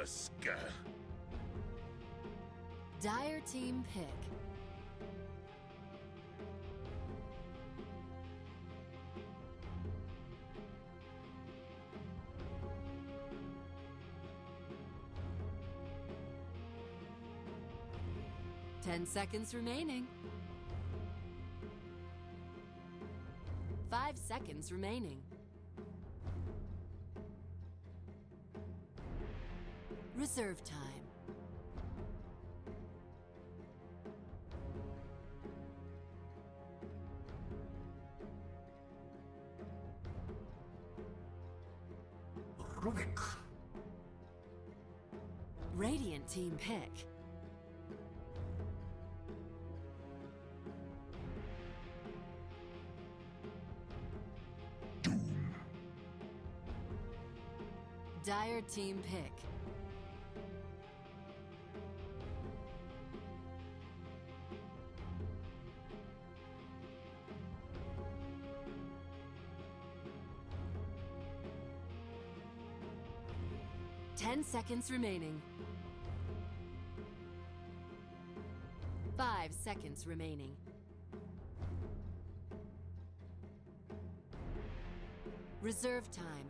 Tusk. Dire team pick. Ten seconds remaining. 5 seconds remaining. Reserve time. Radiant team pick. Dire team pick. Ten seconds remaining. 5 seconds remaining. Reserve time.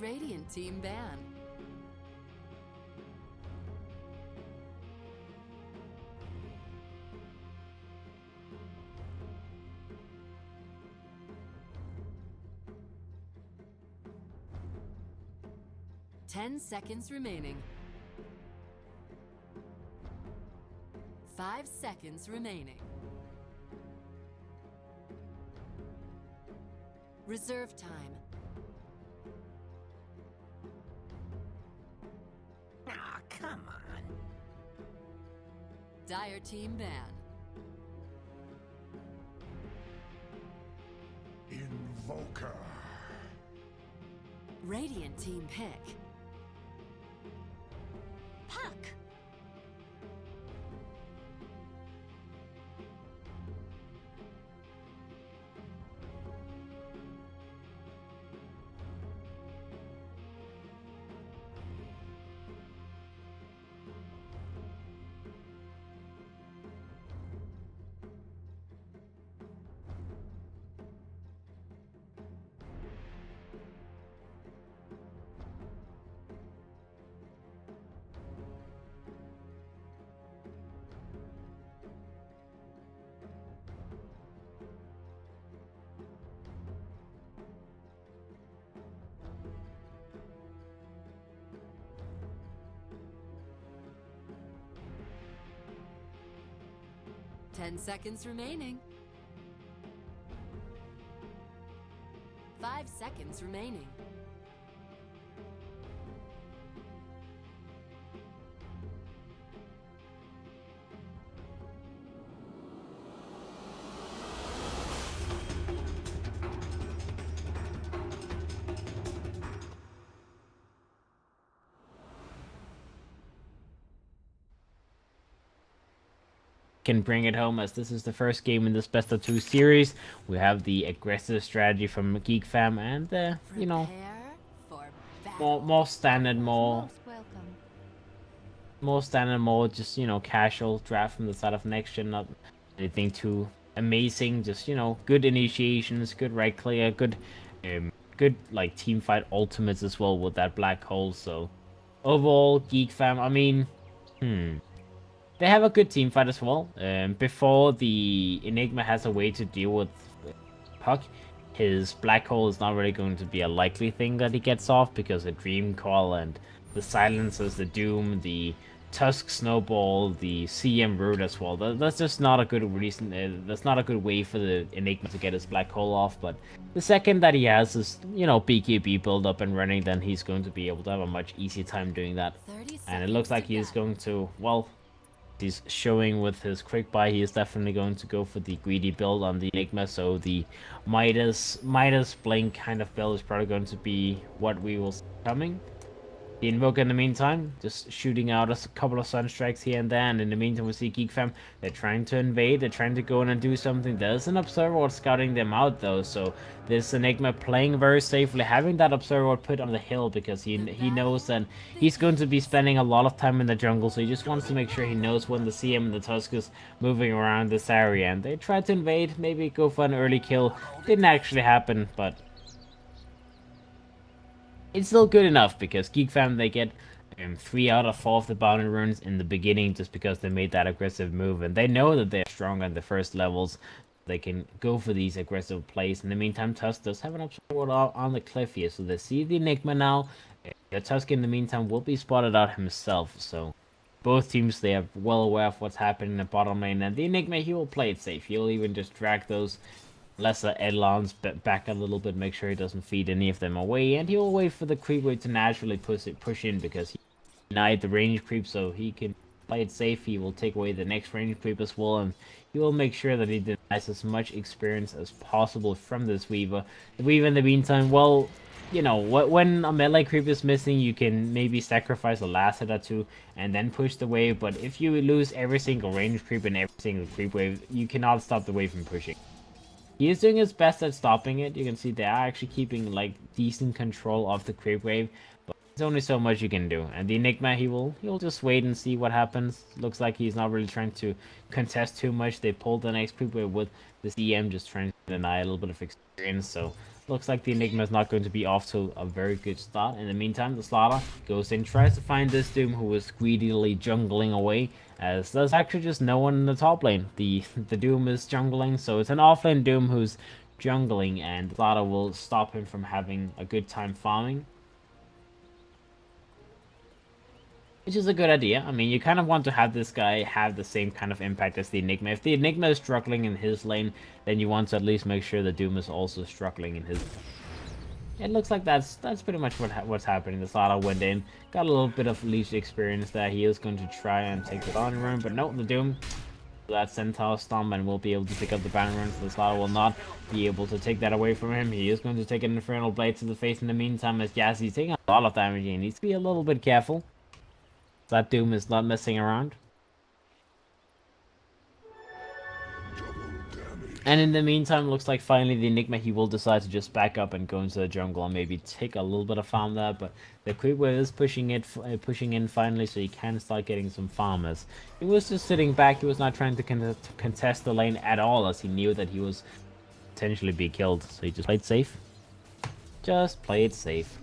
Radiant team ban. Ten seconds remaining. 5 seconds remaining. Reserve time. Aw, come on. Dire team ban. Invoker. Radiant team pick. Puck! Ten seconds remaining. 5 seconds remaining. can bring it home, as this is the first game in this best of 2 series. We have the aggressive strategy from Geek Fam, and you know, Prepare for battle. more standard, Most welcome. more standard, more just, you know, casual draft from the side of next gen. Not anything too amazing. Just, you know, good initiations, good right clear, good like team fight ultimates as well with that black hole. So overall, Geek Fam, I mean, they have a good team fight as well. Before the Enigma has a way to deal with Puck, his black hole is not really going to be a likely thing that he gets off, because the Dream Call and the Silencers, the Doom, the Tusk Snowball, the CM Root as well. That's just not a good reason. That's not a good way for the Enigma to get his black hole off. But the second that he has his, you know, BKB build up and running, then he's going to be able to have a much easier time doing that. 30 And it looks seconds like to he is battle. going to, well, he's showing with his quick buy, he is definitely going to go for the greedy build on the Enigma. So the Midas Blink kind of build is probably going to be what we will see coming. The Invoker, in the meantime, just shooting out a couple of Sunstrikes here and there, and in the meantime we see Geek Fam, they're trying to invade, they're trying to go in and do something. There's an Observer scouting them out though, so this Enigma playing very safely, having that Observer put on the hill, because he knows that he's going to be spending a lot of time in the jungle, so he just wants to make sure he knows when the CM and the Tusk is moving around this area. And they tried to invade, maybe go for an early kill, didn't actually happen, but it's still good enough, because Geek Fam, they get 3 out of 4 of the bounty runes in the beginning, just because they made that aggressive move, and they know that they're strong on the first levels. They can go for these aggressive plays. In the meantime, Tusk does have an observer on the cliff here, so they see the Enigma now. The Tusk, in the meantime, will be spotted out himself, so both teams, they are well aware of what's happening in the bottom lane, and the Enigma, he will play it safe. He'll even just drag those lesser Edelons back a little bit, make sure he doesn't feed any of them away, and he will wait for the creep wave to naturally push in, because he denied the range creep, so he can play it safe. He will take away the next range creep as well, and he will make sure that he denies as much experience as possible from this Weaver. The Weaver, in the meantime, well, you know, when a melee creep is missing, you can maybe sacrifice a last hit or two and then push the wave, but if you lose every single range creep and every single creep wave, you cannot stop the wave from pushing. He is doing his best at stopping it. You can see they are actually keeping like decent control of the creep wave, but there's only so much you can do. And the Enigma, he'll just wait and see what happens. Looks like he's not really trying to contest too much. They pulled the next creep wave with the CM, just trying to deny a little bit of experience. So looks like the Enigma is not going to be off to a very good start. In the meantime, the Slaughter goes in, tries to find this Doom, who is greedily jungling away, as there's actually just no one in the top lane. The Doom is jungling, so it's an offlane Doom who's jungling, and Slaughter will stop him from having a good time farming, which is a good idea. I mean, you kind of want to have this guy have the same kind of impact as the Enigma. If the Enigma is struggling in his lane, then you want to at least make sure the Doom is also struggling in his. It looks like that's pretty much what's happening. The Slaughter went in, got a little bit of leash experience there. He is going to try and take the bounty rune, but no, the Doom, that Centaur Stomp, and will be able to pick up the bounty rune, so the Slaughter will not be able to take that away from him. He is going to take an Infernal Blade to the face in the meantime, as Yassy's taking a lot of damage. He needs to be a little bit careful. That Doom is not messing around. And in the meantime, looks like finally the Enigma, he will decide to just back up and go into the jungle and maybe take a little bit of farm there. But the creep wave is pushing in finally, so he can start getting some farmers. He was just sitting back. He was not trying to contest the lane at all, as he knew that he was potentially be killed. So he just played safe. Just played safe.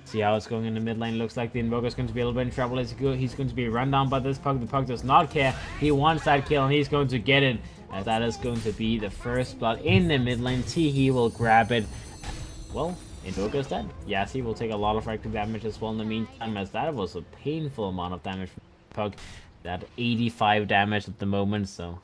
See how it's going in the mid lane. Looks like the Invoker is going to be a little bit in trouble. He's going to be run down by this Puck. The Puck does not care. He wants that kill, and he's going to get it. As that is going to be the first blood in the mid lane. He will grab it. Well, Invoker's dead. Yassi will take a lot of active damage as well in the meantime, as that was a painful amount of damage from Puck. That 85 damage at the moment, so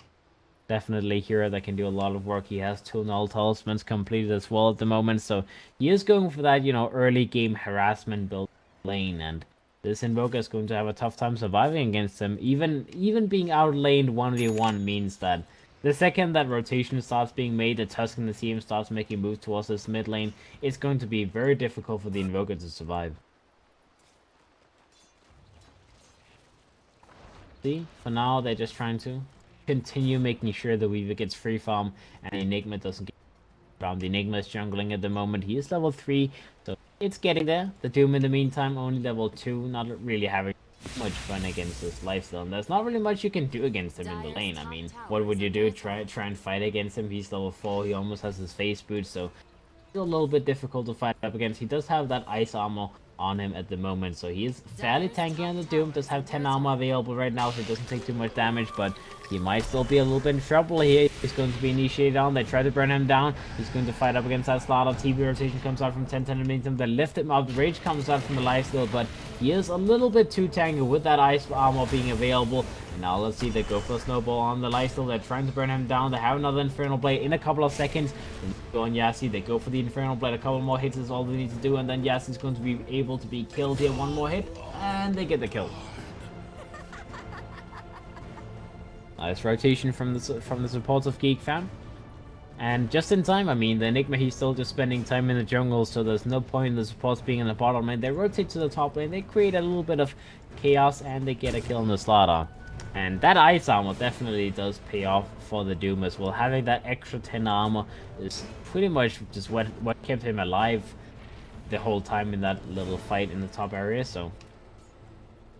definitely a hero that can do a lot of work. He has 2 null talismans completed as well at the moment, so he is going for that, you know, early game harassment build lane, and this Invoker is going to have a tough time surviving against him. Even being outlaned 1v1 means that the second that rotation starts being made, the Tusk and the CM starts making moves towards this mid lane, it's going to be very difficult for the Invoker to survive. See, for now they're just trying to continue making sure the Weaver gets free farm and the Enigma doesn't get farm. The Enigma is jungling at the moment. He is level 3, so it's getting there. The Doom in the meantime only level 2, not really having much fun against this lifesteal. And there's not really much you can do against him in the lane. I mean, what would you do? Try and fight against him? He's level 4. He almost has his face boot, so a little bit difficult to fight up against. He does have that ice armor on him at the moment, so he is fairly tanky on the Doom. Does have 10 armor available right now, so he doesn't take too much damage, but he might still be a little bit in trouble here. He's going to be initiated on. They try to burn him down. He's going to fight up against that slaughter. TP rotation comes out from 10-10 in the meantime. They lift him up. The rage comes out from the lifesteal, but he is a little bit too tanky with that ice armor being available. And now let's see, they go for a snowball on the lifesteal. They're trying to burn him down. They have another Infernal Blade in a couple of seconds. And go on Yassi. They go for the Infernal Blade. A couple more hits is all they need to do. And then Yassi's going to be able to be killed here. One more hit. And they get the kill. Nice rotation from the supports of Geek fam. And just in time, I mean, the Enigma, he's still just spending time in the jungle, so there's no point in the supports being in the bottom lane. They rotate to the top lane, they create a little bit of chaos, and they get a kill on the slaughter. And that ice armor definitely does pay off for the Doom as well. Having that extra 10 armor is pretty much just what kept him alive the whole time in that little fight in the top area, so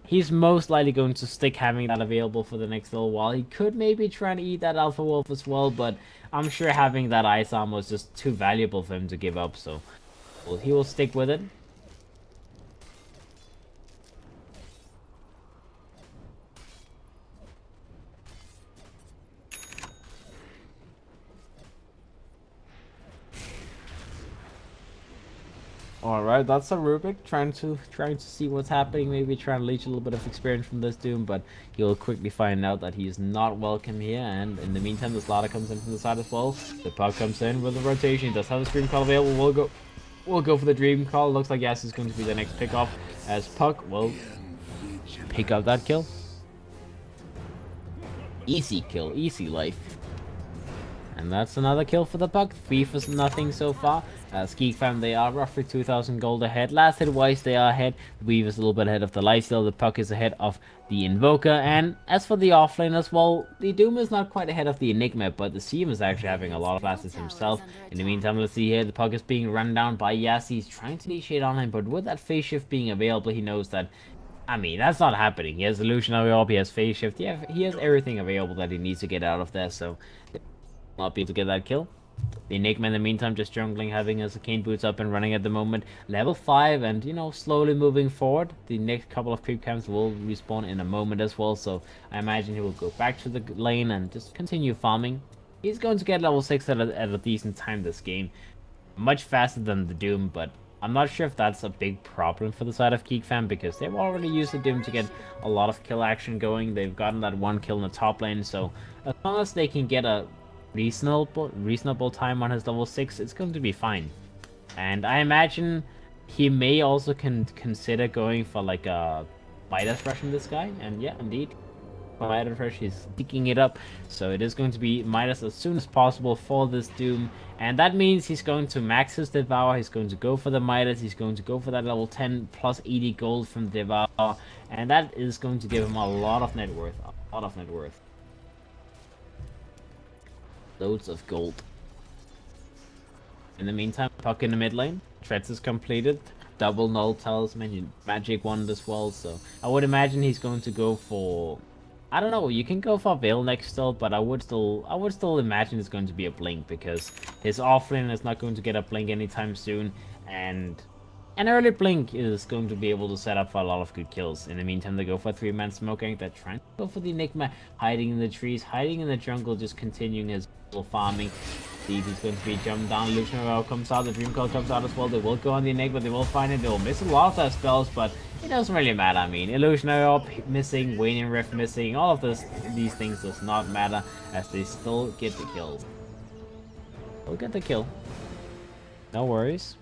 he's most likely going to stick having that available for the next little while. He could maybe try to eat that Alpha Wolf as well, but I'm sure having that ice armor is just too valuable for him to give up, so he will stick with it. Alright, that's a Rubik trying to see what's happening, maybe trying to leech a little bit of experience from this Doom, but he'll quickly find out that he is not welcome here, and in the meantime the slaughter comes in from the side as well. The puck comes in with the rotation. He does have the Dream Call available. We'll go for the Dream Call. Looks like Yas is going to be the next pick off, as Puck will pick up that kill. Easy kill, easy life. And that's another kill for the Puck. 3 for nothing so far. Geek fam, they are roughly 2,000 gold ahead. Last hit wise, they are ahead. The Weave is a little bit ahead of the lifesteal. The Puck is ahead of the Invoker. And as for the offlane as well, the Doom is not quite ahead of the Enigma, but the Seam is actually having a lot of classes himself. In the meantime, let's see here. The Puck is being run down by Yassi. He's trying to initiate on him, but with that phase shift being available, he knows that, I mean, that's not happening. He has Illusion available, he has phase shift, he has everything available that he needs to get out of there, so not be able to get that kill. The Enigma in the meantime just jungling, having his Arcane Boots up and running at the moment. Level 5 and, you know, slowly moving forward. The next couple of creep camps will respawn in a moment as well, so I imagine he will go back to the lane and just continue farming. He's going to get level 6 at a decent time this game. Much faster than the Doom, but I'm not sure if that's a big problem for the side of Geek fam, because they've already used the Doom to get a lot of kill action going. They've gotten that one kill in the top lane, so as long as they can get a reasonable time on his level 6, it's going to be fine. And I imagine he may also consider going for like a Midas rush in this guy, and yeah, indeed, Midas rush, he's picking it up, so it is going to be Midas as soon as possible for this Doom, and that means he's going to max his Devour. He's going to go for the Midas, he's going to go for that level 10 plus 80 gold from Devour, and that is going to give him a lot of net worth, loads of gold. In the meantime, Puck in the mid lane. Threats is completed. Double null talisman, magic wand as well, so I would imagine he's going to go for, I don't know, you can go for Veil next still, but I would still imagine it's going to be a blink, because his offlane is not going to get a blink anytime soon, and an early blink is going to be able to set up for a lot of good kills. In the meantime, they go for a 3-man smoking. They're trying to go for the Enigma, hiding in the trees, hiding in the jungle, just continuing his farming. See if he's going to be jumped down. Illusionary comes out, the Dream Call comes out as well. They will go on the Enigma, they will find it, they will miss a lot of their spells, but it doesn't really matter. I mean, Illusionary Orb missing, Waning Rift missing, all of these things does not matter, as they still get the kills. They'll get the kill. No worries.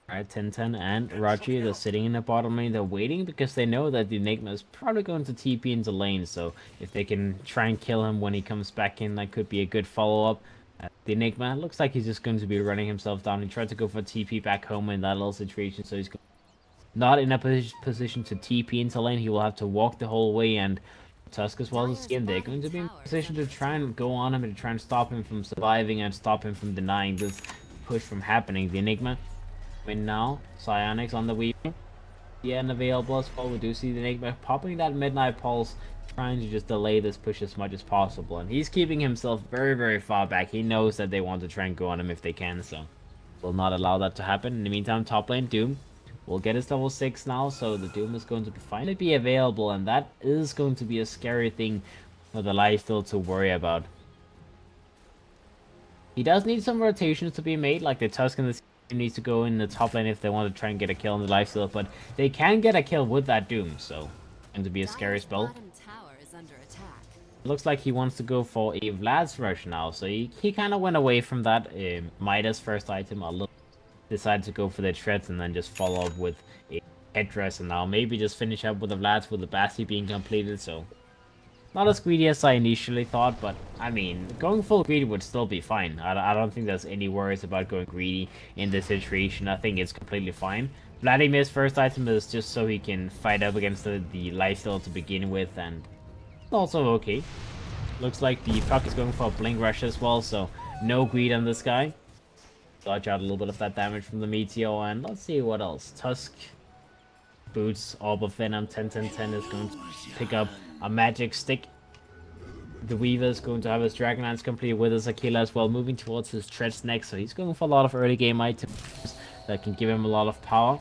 Alright, 10-10 and Raji, they're sitting in the bottom lane. They're waiting because they know that the Enigma is probably going to TP into lane. So if they can try and kill him when he comes back in, that could be a good follow-up. The Enigma looks like he's just going to be running himself down. He tried to go for TP back home in that little situation, so he's going not in a position to TP into lane. He will have to walk the whole way, and Tusk as well as him, they're going to be in position to try and go on him and try and stop him from surviving and stop him from denying this push from happening. The Enigma win now. Psionics on the Weaver. Yeah, and available as well. We do see the Enigma popping that Midnight Pulse, trying to just delay this push as much as possible. And he's keeping himself very, very far back. He knows that they want to try and go on him if they can, so will not allow that to happen. In the meantime, top lane, Doom will get his level 6 now, so the Doom is going to finally be available, and that is going to be a scary thing for the lifesteal to worry about. He does need some rotations to be made, like the Tusk and the needs to go in the top lane if they want to try and get a kill on the lifesteal, but they can get a kill with that Doom, so it's going to be a scary spell. It looks like he wants to go for a Vlad's Rush now, so he kind of went away from that Midas first item a little, decided to go for the Treads and then just follow up with a Headdress, and now maybe just finish up with the Vlad's with the Basti being completed, so not as greedy as I initially thought, but I mean, going full greedy would still be fine. I don't think there's any worries about going greedy in this situation. I think it's completely fine. Vladimir's first item is just so he can fight up against the lifesteal to begin with, and it's also okay. Looks like the Puck is going for a Blink Rush as well, so no greed on this guy. Dodge out a little bit of that damage from the Meteor, and let's see what else. Tusk, Boots, Orb of Venom, 10-10-10 is going to pick up a Magic Stick. The Weaver is going to have his Dragonlance complete with his Aquila as well, moving towards his Treads next, so he's going for a lot of early game items that can give him a lot of power.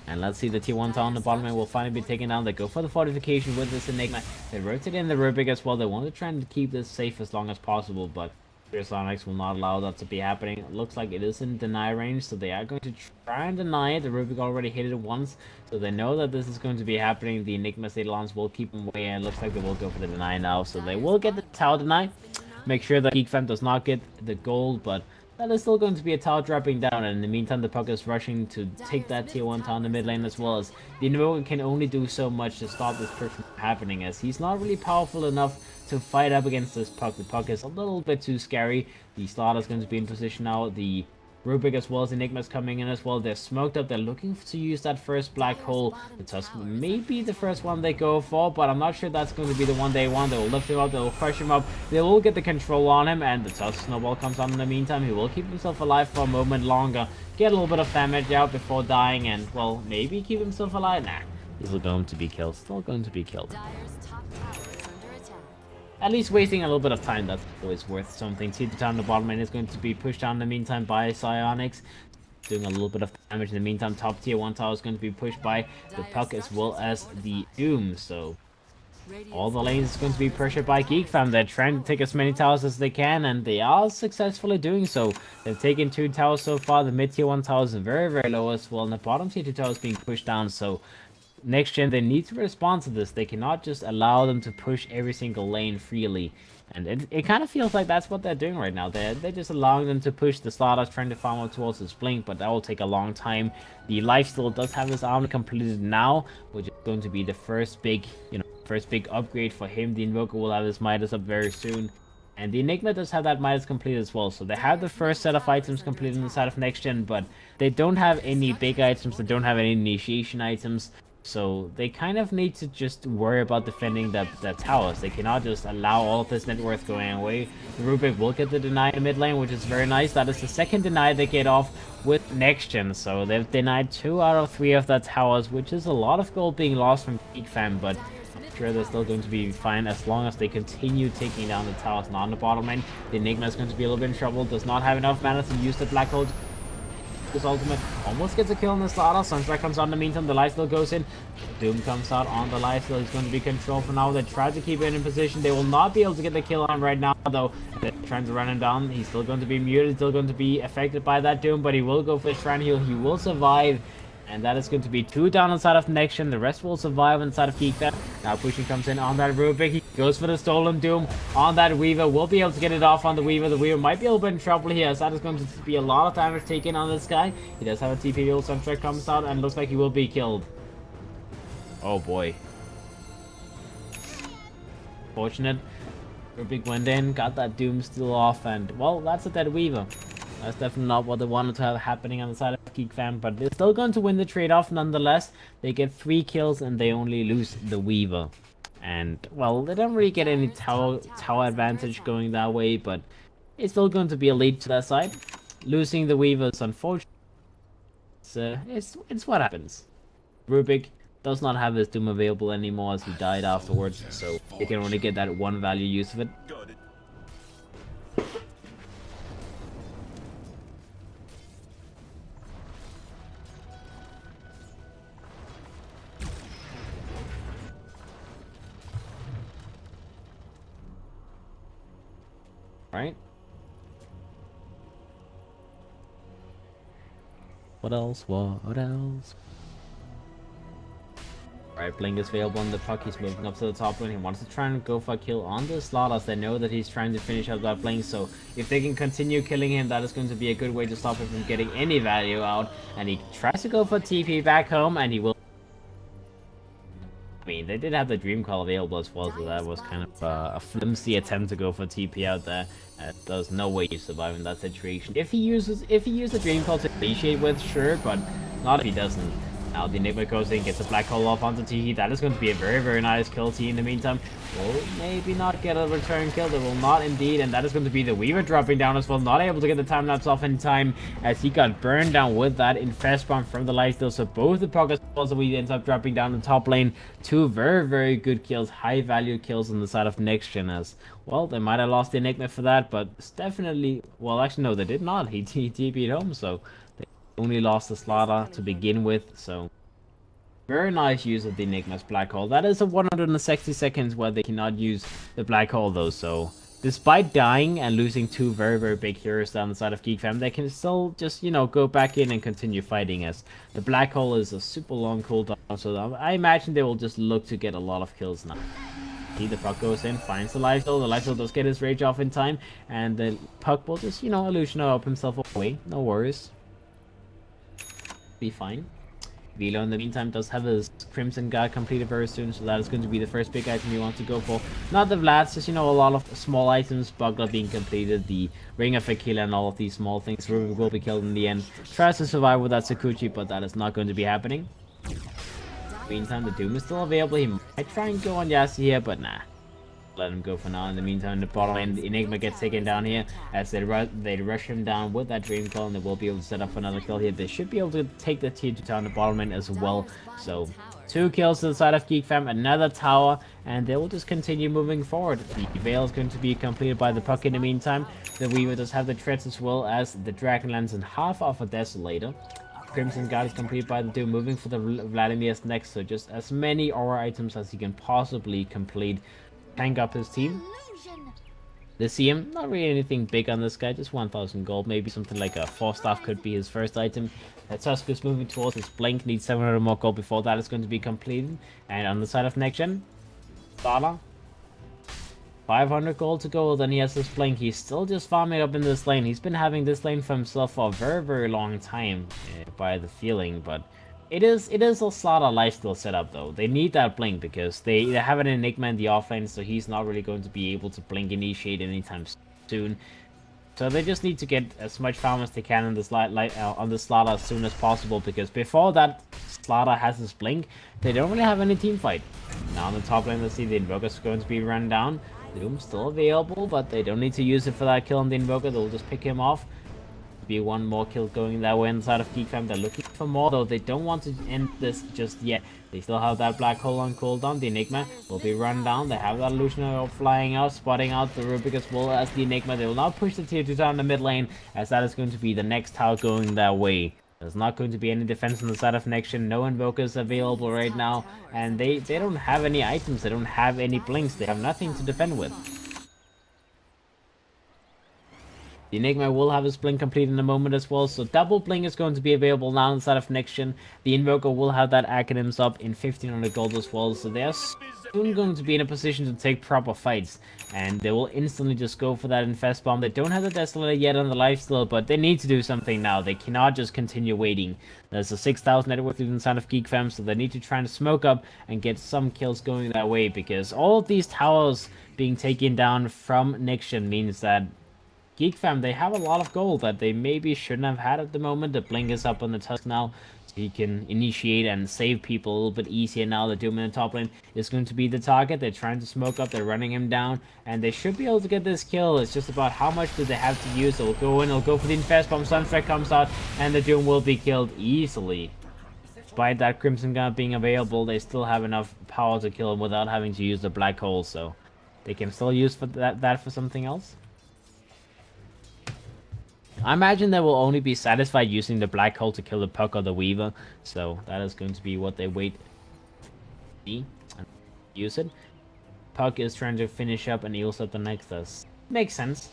And let's see the tier 1 tower on the bottom lane will finally be taken down. They go for the fortification with this Enigma. They rotate in the Rubik as well. They want to try and keep this safe as long as possible, but Sonics will not allow that to be happening. It looks like it is in deny range, so they are going to try and deny it. The Rubik already hit it once, so they know that this is going to be happening. The Enigma Statelons will keep them away, and it looks like they will go for the deny now, so they will get the tower deny. Make sure that Geek does not get the gold, but that is still going to be a tower dropping down, and in the meantime the Puck is rushing to take that tier 1 tower in the mid lane, as well as the Invoker can only do so much to stop this push from happening, as he's not really powerful enough to fight up against this Puck. The Puck is a little bit too scary. The Slaughter is going to be in position now. The Rubik as well as Enigma's coming in as well. They're smoked up. They're looking to use that first black hole. The Tusk may be the first one they go for, but I'm not sure that's going to be the one they want. They will lift him up. They will crush him up. They will get the control on him, and the Tusk Snowball comes on in the meantime. He will keep himself alive for a moment longer. Get a little bit of damage out before dying, and, well, maybe keep himself alive. Nah, he's still going to be killed. Still going to be killed. At least wasting a little bit of time, that's always worth something. Tier 2 on the bottom lane is going to be pushed down in the meantime by Psionics, doing a little bit of damage. In the meantime, top tier 1 tower is going to be pushed by the Puck as well as the Doom, so all the lanes is going to be pressured by Geek Fam. They're trying to take as many towers as they can, and they are successfully doing so. They've taken 2 towers so far. The mid tier 1 towers are very, very low as well, and the bottom tier 2 tower is being pushed down, so next gen, they need to respond to this. They cannot just allow them to push every single lane freely. And it kind of feels like that's what they're doing right now. They're just allowing them to push. The Slaughter's trying to farm up towards this Blink, but that will take a long time. The Lifesteal does have his armor completed now, which is going to be the first big, first big upgrade for him. The Invoker will have his Midas up very soon. And the Enigma does have that Midas complete as well. So they have the first set of items completed on the side of next gen, but they don't have any big items. They don't have any initiation items. So they kind of need to just worry about defending the towers. They cannot just allow all of this net worth going away. The Rubik will get the deny in mid lane, which is very nice. That is the second deny they get off with next gen. So they've denied 2 out of 3 of the towers, which is a lot of gold being lost from Geek Fam, but I'm sure they're still going to be fine as long as they continue taking down the towers. Now on the bottom lane, the Enigma is going to be a little bit in trouble. Does not have enough mana to use the black hole. His ultimate almost gets a kill on the Slaughter. Sunstrike comes on in the meantime. The lifesteal goes in. Doom comes out on the lifesteal. He's going to be controlled for now. They try to keep it in position. They will not be able to get the kill on him right now, though. They're trying to run him down. He's still going to be muted. Still going to be affected by that Doom, but he will go for his Shrine Heal. He will survive. And that is going to be 2 down inside of next gen. The rest will survive inside of Geek Fam. Now pushing comes in on that Rubik. He goes for the stolen Doom on that Weaver. Will be able to get it off on the Weaver. The Weaver might be a little bit in trouble here, as that is going to be a lot of damage taken on this guy. He does have a TP heal. Sunstrike comes out and looks like he will be killed. Oh boy. Fortunate. Rubik went in, got that Doom still off, and well, that's a dead Weaver. That's definitely not what they wanted to have happening on the side of Geek Fam, but they're still going to win the trade-off nonetheless. They get 3 kills and they only lose the Weaver. And, well, they don't really get any tower advantage going that way, but it's still going to be a lead to their side. Losing the Weaver is unfortunate. It's what happens. Rubik does not have his Doom available anymore as he died afterwards, so they can only get that one value use of it. Right? What else? What else? Right, Blink is available on the puck. He's moving up to the top lane. He wants to try and go for a kill on the slot as they know that he's trying to finish up that Blink. So if they can continue killing him, that is going to be a good way to stop him from getting any value out. And he tries to go for TP back home, and he will. I mean, they did have the Dream Call available as well, so that was kind of a flimsy attempt to go for TP out there. There's no way you survive in that situation. If he uses the Dream Call to initiate with, sure, but not if he doesn't. Now the Enigma goes in, gets a black hole off onto TP. That is going to be a very, very nice kill. T in the meantime will maybe not get a return kill. They will not indeed, and that is going to be the Weaver dropping down as well. Not able to get the time lapse off in time as he got burned down with that Infest Bomb from the lifesteal. So both the Pockets also we ends up dropping down the top lane. 2 very, very good kills, high value kills on the side of Next Gen as well. They might have lost the Enigma for that, but it's definitely, well, actually no, they did not. He TP'd home, so they only lost the Slaughter to begin with. So very nice use of the Enigma's Black Hole. That is a 160 seconds where they cannot use the Black Hole though, so despite dying and losing 2 very, very big heroes down the side of Geek Fam, they can still just, you know, go back in and continue fighting as the Black Hole is a super long cooldown, so I imagine they will just look to get a lot of kills now. See, the puck goes in, finds the lifesteal does get his rage off in time, and the puck will just, you know, illusion up himself away, no worries. Be fine. Velo in the meantime does have his Crimson Guard completed very soon, so that is going to be the first big item you want to go for. Not the Vlads, just, you know, a lot of small items, Bugler being completed, the Ring of Aquila and all of these small things. Rubik will be killed in the end. Tries to survive with that Sakuchi, but that is not going to be happening. Meantime, the Doom is still available. He might try and go on Yassi here, but nah. Let him go for now. In the meantime, the bottom lane, the Enigma gets taken down here as they rush him down with that Dream Call, and they will be able to set up another kill here. They should be able to take the tier 2 tower on the bottom lane as well. So 2 kills to the side of Geek Fam, another tower, and they will just continue moving forward. The Veil is going to be completed by the puck in the meantime. The Weaver does have the treads as well as the Dragonlance and half of a Desolator. Crimson Guard is completed by the Doom, moving for the Vladimir's next, so just as many aura items as he can possibly complete. Tank up his team. The CM, not really anything big on this guy, just 1000 gold, maybe something like a 4-staff could be his first item. Tusk is moving towards his Blink, needs 700 more gold before that is going to be completed. And on the side of Next Gen, Dala, 500 gold to go, then he has his Blink. He's still just farming up in this lane. He's been having this lane for himself for a very, very long time, by the feeling, but it is a Slaughter lifesteal setup though. They need that Blink because they have an Enigma in the offlane, so he's not really going to be able to Blink initiate anytime soon. So they just need to get as much farm as they can on the Slaughter as soon as possible, because before that Slaughter has his Blink, they don't really have any team fight. Now on the top lane, let's see, the Invoker's going to be run down. Doom's still available, but they don't need to use it for that kill on the Invoker. They'll just pick him off. Be one more kill going that way inside of Geek Fam. They're looking for more, though they don't want to end this just yet. They still have that Black Hole on cooldown. The Enigma will be run down. They have that Illusionary flying out, spotting out the Rubik as well as the Enigma. They will now push the tier 2 down the mid lane, as that is going to be the next tower going that way. There's not going to be any defense on the side of Next Gen. No Invokers available right now, and they don't have any items. They don't have any Blinks. They have nothing to defend with. The Enigma will have his Blink complete in a moment as well, so double Blink is going to be available now inside of Next Gen. The Invoker will have that Acronyms up in 1500 gold as well, so they are soon going to be in a position to take proper fights. And they will instantly just go for that Infest Bomb. They don't have the Desolator yet on the lifesteal, but they need to do something now. They cannot just continue waiting. There's a 6,000 net worth inside of Geek Fam, so they need to try to smoke up and get some kills going that way, because all of these towers being taken down from Next Gen means that Geek Fam, they have a lot of gold that they maybe shouldn't have had at the moment. The Blink is up on the Tusk now, so he can initiate and save people a little bit easier now. The Doom in the top lane is going to be the target. They're trying to smoke up, they're running him down, and they should be able to get this kill. It's just about how much do they have to use. They'll go in, they'll go for the Infest Bomb, Sunstrike comes out, and the Doom will be killed easily. Despite that Crimson Gun being available, they still have enough power to kill him without having to use the Black Hole, so they can still use for that for something else. I imagine they will only be satisfied using the Black Hole to kill the Puck or the Weaver, so that is going to be what they wait and use it. Puck is trying to finish up and Eels up the Nexus. Makes sense.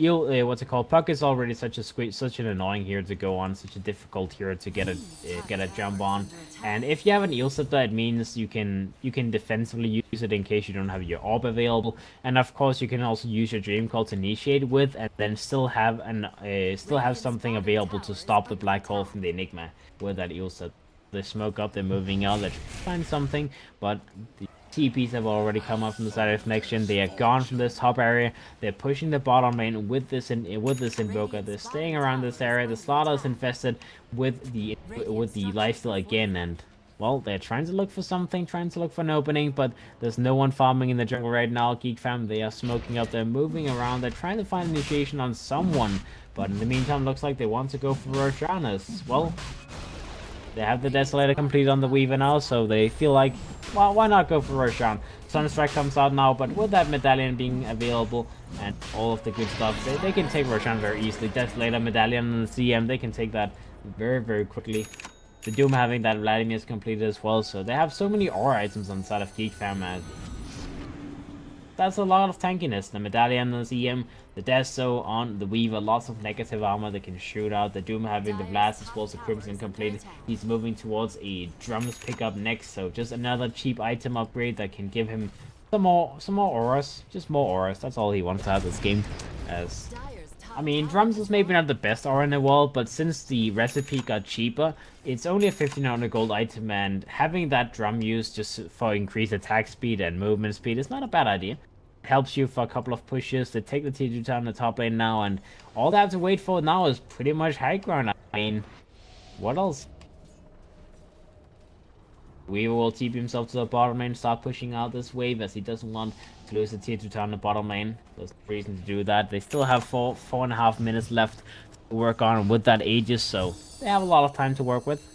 Eel, what's it called? Puck is already such an annoying hero to go on, such a difficult hero to get a jump on. And if you have an Eel Scepter, it means you can defensively use it in case you don't have your orb available. And of course, you can also use your Dream Call to initiate with, and then still have something available to stop the Black Hole from the Enigma with that Eel Scepter. They smoke up, they're moving out, they're trying to find something, but the TPs have already come up from the side of next gen. They are gone from this top area. They're pushing the bottom lane with this invoker. They're staying around this area. The Slaughter is infested with the lifesteal again, and well, they're trying to look for something, trying to look for an opening, but there's no one farming in the jungle right now. Geek Fam, they are smoking up. They're moving around. They're trying to find initiation on someone, but in the meantime, looks like they want to go for Roshanus. Well, they have the Desolator complete on the Weaver now, so they feel like, well, why not go for Roshan? Sunstrike comes out now, but with that medallion being available and all of the good stuff, they can take Roshan very easily. Desolator, medallion, and the CM, they can take that very, very quickly. The Doom having that Vladimir is completed as well, so they have so many aura items on the side of Geek Fam. That's a lot of tankiness. The medallion, the CM, the Deso on the Weaver, lots of negative armor they can shoot out. The Doom having the blast as well as the Crimson complete. He's moving towards a drums pickup next, so just another cheap item upgrade that can give him some more auras, just more auras. That's all he wants out of this game. As I mean, drums is maybe not the best aura in the world, but since the recipe got cheaper, it's only a 1500 gold item, and having that drum used just for increased attack speed and movement speed is not a bad idea. It helps you for a couple of pushes to take the T2 down the top lane now, and all they have to wait for now is pretty much high ground. I mean, what else? Weaver will TP himself to the bottom lane, start pushing out this wave as he doesn't want to lose the tier 2 town in the bottom lane. There's no reason to do that. They still have 4.5 minutes left to work on with that Aegis, so they have a lot of time to work with.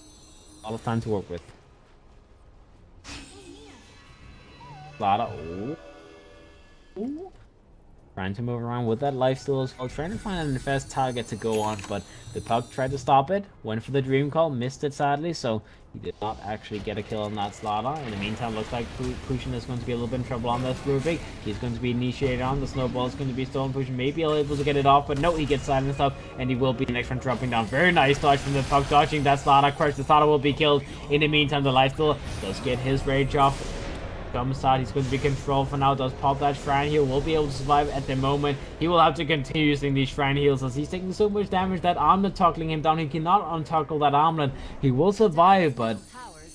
Slaughter. Ooh. Trying to move around with that lifesteal as well, trying to find an infest target to go on, but the Puck tried to stop it, went for the Dream Call, missed it sadly, so he did not actually get a kill on that Slaughter. In the meantime, looks like Pushin is going to be a little bit in trouble on this Rubik. He's going to be initiated on, the Snowball is going to be stolen. Pushin may be able to get it off, but no, he gets silenced up, and he will be the next one dropping down. Very nice dodge from the Puck, dodging that Slaughter. Crush, the Slaughter will be killed. In the meantime, the lifesteal does get his rage off. Comes out, he's going to be controlled for now, does pop that Shrine Heal, will be able to survive at the moment. He will have to continue using these Shrine Heals as he's taking so much damage. That armlet toggling him down, he cannot untoggle that armlet. He will survive, but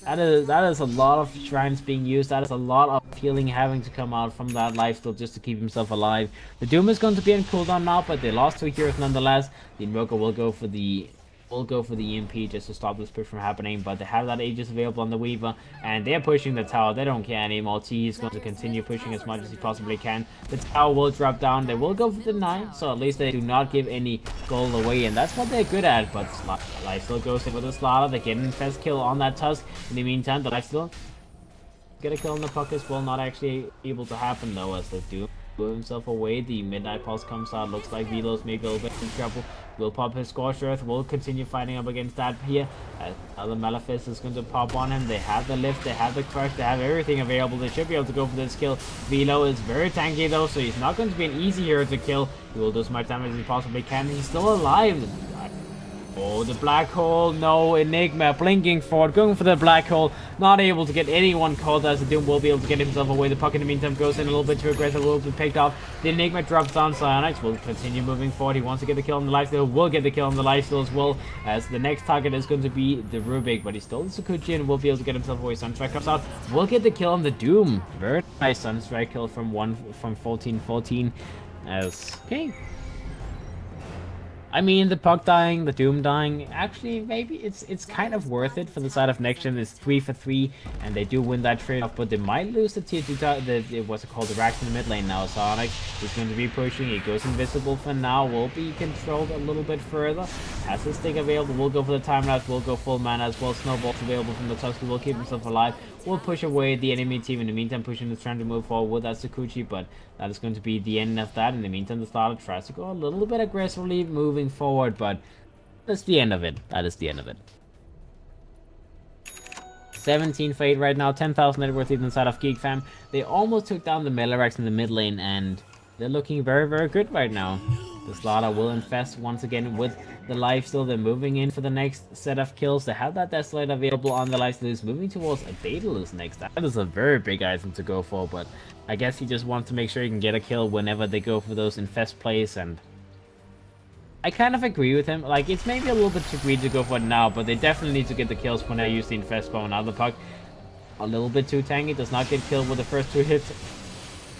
that is a lot of shrines being used. That is a lot of healing having to come out from that lifesteal just to keep himself alive. The Doom is going to be on cooldown now, but they lost 2 heroes nonetheless. The Invoker will go for the EMP just to stop this push from happening, but they have that Aegis available on the Weaver, and they're pushing the tower. They don't care anymore. T is going to continue pushing as much as he possibly can. The tower will drop down. They will go for the 9, so at least they do not give any gold away, and that's what they're good at. But Lifesteal goes in with the Slaughter. They get an infest kill on that Tusk. In the meantime, the Lifesteal get a kill on the Puck as well. Not actually able to happen though, as they do move himself away. The Midnight Pulse comes out. Looks like Velos may be a little bit in trouble. Will pop his Scorched Earth. Will continue fighting up against that here. Another Malefice is going to pop on him. They have the lift. They have the crush. They have everything available. They should be able to go for this kill. Velo is very tanky though, so he's not going to be an easy hero to kill. He will do as much damage as he possibly can. He's still alive. Oh, the Black Hole, no, Enigma, blinking forward, going for the Black Hole, not able to get anyone caught as the Doom will be able to get himself away. The Puck in the meantime goes in a little bit too aggressive, will be picked off. The Enigma drops down, Psionics will continue moving forward. He wants to get the kill on the lifesteal, will get the kill on the lifesteal as well, as the next target is going to be the Rubik, but he still has Sakuchi and will be able to get himself away. Sunstrike comes out, will get the kill on the Doom. Very nice Sunstrike kill from 14-14, as, okay. I mean, the Puck dying, the Doom dying, actually, maybe it's kind of worth it for the side of next gen. It's 3 for 3, and they do win that trade-off, but they might lose the tier 2, what's it called, the racks in the mid lane now. Sonic is going to be pushing, he goes invisible for now, will be controlled a little bit further, has his stick available, will go for the time lapse, will go full mana as well, Snowball's available from the Tusk, will keep himself alive, will push away the enemy team. In the meantime, pushing is trying to move forward with that Sakuchi, but that is going to be the end of that. In the meantime, the starter tries to go a little bit aggressively moving forward, but that's the end of it. That is the end of it. 17 for 8 right now, 10,000 net worth inside of Geek Fam. They almost took down the Melarax in the mid lane, and they're looking very, very good right now. The Slaughter will infest once again with the lifesteal. They're moving in for the next set of kills. They have that Desolate available on the lifesteal. He's moving towards a Daedalus next. That is a very big item to go for, but I guess he just wants to make sure he can get a kill whenever they go for those infest plays, and I kind of agree with him. Like, it's maybe a little bit too greedy to go for it now, but they definitely need to get the kills when they use the infest bow. Now the Puck, a little bit too tanky, does not get killed with the first 2 hits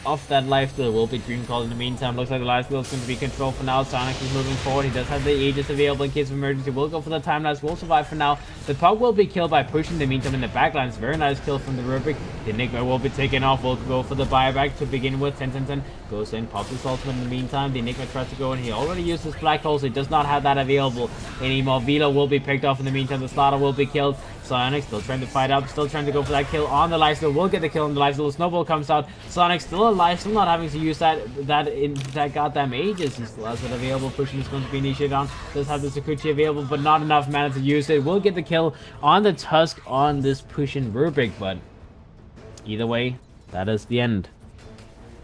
off that lifesteal. Will be Dream Call in the meantime. Looks like the lifesteal is going to be controlled for now. Sonic is moving forward. He does have the Aegis available in case of emergency. Will go for the time lapse. Will survive for now. The Puck will be killed by pushing the meantime in the backlines. Very nice kill from the Rubik. The Enigma will be taken off. Will go for the buyback to begin with. 10-10-10 goes in. Pops his ultimate in the meantime. The Enigma tries to go in. He already used his black hole, so he does not have that available anymore. Velo will be picked off in the meantime. The Slaughter will be killed. Sonic still trying to fight up, still trying to go for that kill on the lifesteal. Will get the kill on the lifesteal. Snowball comes out. Sonic still alive, still not having to use that goddamn Aegis. He still has it available. Pushing is going to be initiated on. Does have the Sakuchi available, but not enough mana to use it. Will get the kill on the Tusk on this pushing Rubik, but either way, that is the end.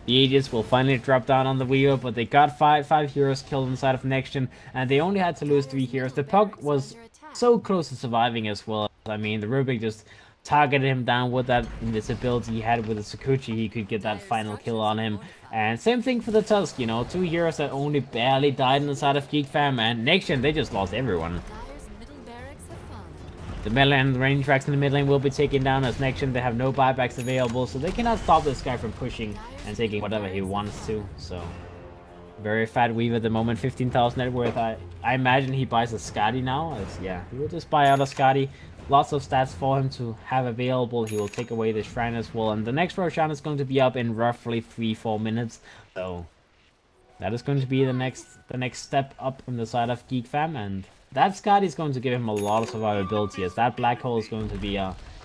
The Aegis will finally drop down on the Weaver, but they got five heroes killed inside of next gen, and they only had to lose 3 heroes. The Puck was so close to surviving as well. I mean, the Rubik just targeted him down with that invisibility he had with the Sakuchi. He could get that final kill on him. And same thing for the Tusk, you know, 2 heroes that only barely died inside of Geek Fam, and next gen, they just lost everyone. The mid lane and the range tracks in the mid lane will be taken down as next gen. They have no buybacks available, so they cannot stop this guy from pushing and taking whatever he wants to. So, very fat Weaver at the moment, 15,000 net worth. I imagine he buys a Scotty now. Yeah, he will just buy out a Scotty. Lots of stats for him to have available. He will take away the Shrine as well. And the next Roshan is going to be up in roughly 3-4 minutes. So, that is going to be the next step up from the side of Geek Fam, and that Scotty is going to give him a lot of survivability, as that black hole is going to be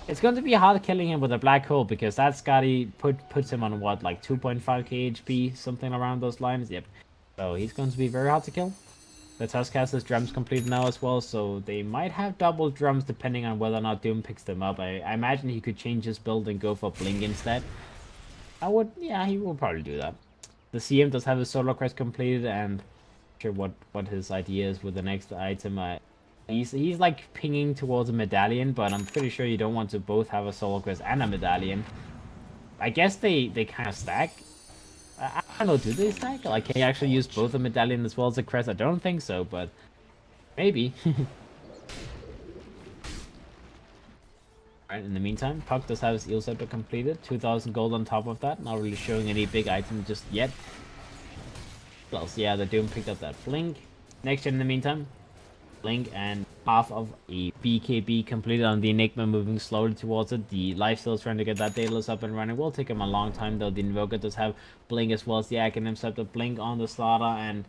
it's going to be hard killing him with a black hole, because that Scotty puts him on what, like 2.5k HP, something around those lines. Yep. So he's going to be very hard to kill. The Tusk has his drums completed now as well, so they might have double drums depending on whether or not Doom picks them up. I imagine he could change his build and go for Blink instead. Yeah, he will probably do that. The CM does have his Solar Crest completed, and I'm sure what his idea is with the next item. He's like pinging towards a medallion, but I'm pretty sure you don't want to both have a Solar Crest and a medallion. I guess they kind of stack. I don't know, do they stack? Like, can you actually use both a medallion as well as a crest? I don't think so, but maybe. Alright, in the meantime, Puck does have his eel scepter completed. 2,000 gold on top of that. Not really showing any big item just yet. Plus, yeah, the Doom picked up that Blink. Next gen in the meantime, Blink and half of a BKB completed on the Enigma, moving slowly towards it. The lifesteal is trying to get that Daedalus up and running. Will take him a long time though. The Invoker does have Blink as well as the Acronym Scepter. Blink on the Slaughter and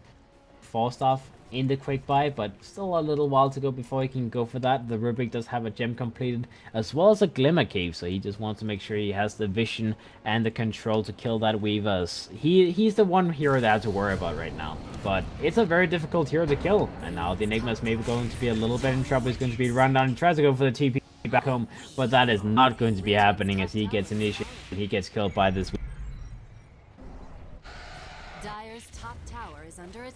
Falstaff in the quick buy, but still a little while to go before he can go for that. The Rubik does have a gem completed as well as a Glimmer Cave, so he just wants to make sure he has the vision and the control to kill that Weaver. He's the one hero they have to worry about right now, but it's a very difficult hero to kill, and now the Enigma is maybe going to be a little bit in trouble. He's going to be run down. He tries to go for the TP back home, but that is not going to be happening as he gets initiated. He gets killed by this.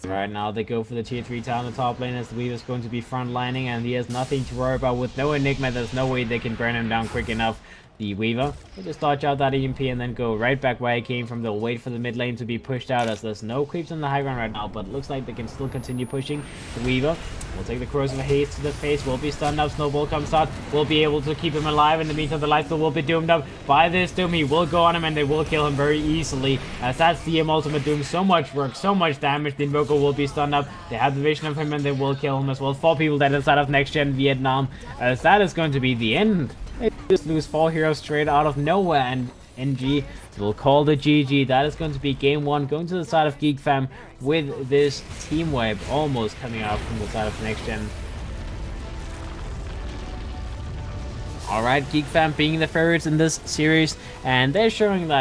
Right now they go for the tier 3 tower on the top lane, as the Weaver's going to be front lining, and he has nothing to worry about. With no Enigma, there's no way they can burn him down quick enough. The Weaver will just dodge out that EMP and then go right back where he came from. They'll wait for the mid lane to be pushed out as there's no creeps on the high ground right now, but it looks like they can still continue pushing. The Weaver will take the Corrosive Haze to the face, will be stunned up. Snowball comes out, will be able to keep him alive. In the meantime, the Lifesteal will be doomed up by this Doom. He will go on him and they will kill him very easily, as that's the ultimate Doom. So much work, so much damage. The Invoker will be stunned up. They have the vision of him and they will kill him as well. 4 people dead inside of Next Gen Vietnam, as that is going to be the end. They just lose 4 heroes straight out of nowhere, and NG will call the GG. That is going to be game 1, going to the side of Geek Fam with this team wipe almost coming out from the side of Next Gen. Alright, Geek Fam being the favorites in this series, and they're showing that